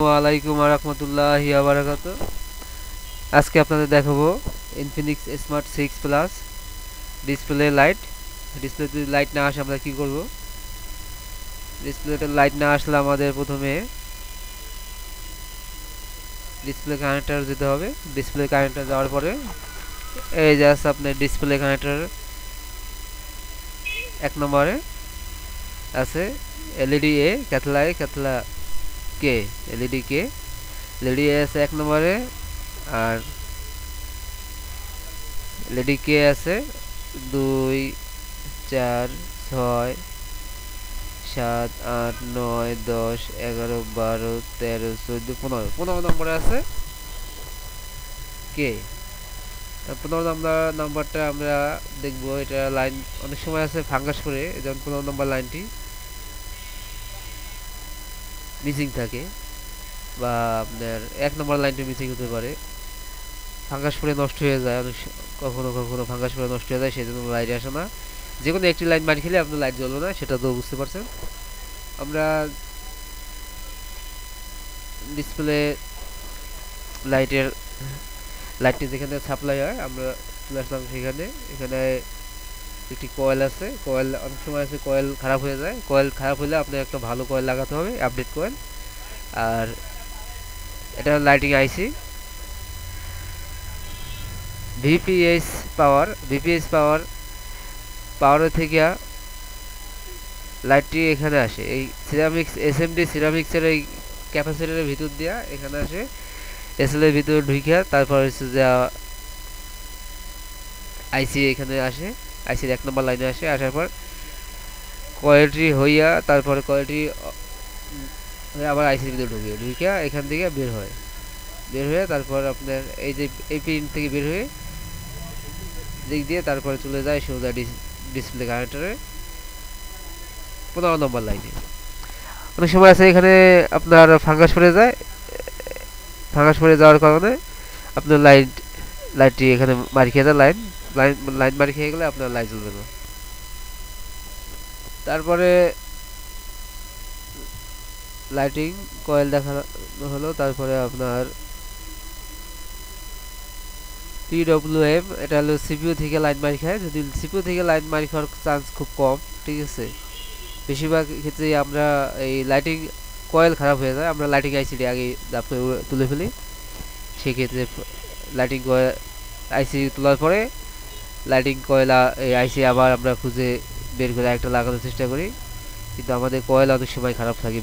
ওয়ালাইকুম রহমতুল্লাহি ওয়া বারাকাতুহু। আজকে আপনাদের দেখাবো Infinix smart 6 plus display light. ডিসপ্লেতে লাইট না আসে আমরা কি করব? ডিসপ্লেতে লাইট না আসলে আমাদের প্রথমে ডিসপ্লে কানেক্টর যেতে হবে। ডিসপ্লে কানেক্টর যাওয়ার পরে এই যে আছে আপনার ডিসপ্লে কানেক্টর এক নম্বরে আছে এলইডি এ ক্যাথলা কে এলইডি কে এলইডি এ আছে এক নম্বরে, আর এলইডি কে আছে 2 4 6 7 8 9 10 11 12 13 14 15 নম্বরে আছে কে। 15 নাম্বারটা আমরা দেখবো। এটা লাইন অনেক সময় আছে ফাঙ্গাস করে, যেমন 15 নম্বর লাইনটি মিসিং থাকে, বা আপনার 1 নম্বর লাইনটি মিসিং হতে পারে, ফাঙ্গাস পরে নষ্ট হয়ে যায়। কখনো কখনো ফাঙ্গাস পরে নষ্ট হয়ে যায়, সেই জন্য লাইট আসে না। যে কোনো একটি লাইন মারি খেলে আপনার লাইট জ্বলবে না, সেটা তো বুঝতে পারছেন। আমরা ডিসপ্লে লাইটটি যেখানে সাপ্লাই হয় আমরা চলে আসলাম সেখানে। এখানে একটি কয়েল আছে। কয়েল অনেক সময় আছে কয়েল খারাপ হয়ে যায়। কয়েল খারাপ হলে আপনার একটা ভালো কয়েল লাগাতে হবে, আপডেট কয়েল। আর এটা লাইটিং আইসি ভিপিএস পাওয়ারের থেকে লাইটটি এখানে আসে। এই সিরামিক্সের এই ক্যাপাসিটরের ভিতর দিয়া এখানে আসে, এসএলের ভিতরে ঢুকিয়া তারপর হচ্ছে যে আইসি এখানে আসে। আইসির 1 নম্বর লাইনে আসে। আসার পর কয়েলটি হইয়া তারপরে কয়েলটি আবার আইসির ভিতরে ঢুকিয়া এখান থেকে বের হয়ে তারপর আপনার এই যে এই পিন থেকে বের হয়ে দিক দিয়ে তারপরে চলে যায় সোজা ডিসপ্লে কানেক্টরে 15 নম্বর লাইনে। অনেক সময় আছে এখানে আপনার ফাঙ্গাস পড়ে যাওয়ার কারণে আপনার লাইটটি এখানে মারি খেয়ে যায়। লাইন মারি খেয়ে গেলে আপনার লাইট জ্বলবে না। তারপরে লাইটিং কয়েল দেখানো হলো। তারপরে আপনার পিডব্লিউএম, এটা হলো সিপিইউ থেকে লাইন মারি খায়। যদি সিপিইউ থেকে লাইন মারি খাওয়ার চান্স খুব কম, ঠিক আছে। বেশিরভাগ ক্ষেত্রে আমরা এই লাইটিং কয়েল খারাপ হয়ে যায়, আমরা লাইটিং আইসিটি আগে দাপ করে তুলে ফেলি। সেক্ষেত্রে লাইটিং কয়েল আইসি তোলার পরে লাইটিং কয়েল এই আইসি আবার আমরা খুঁজে বের করে একটা লাগানোর চেষ্টা করি, কিন্তু আমাদের কয়েল অনেক সময় খারাপ থাকে।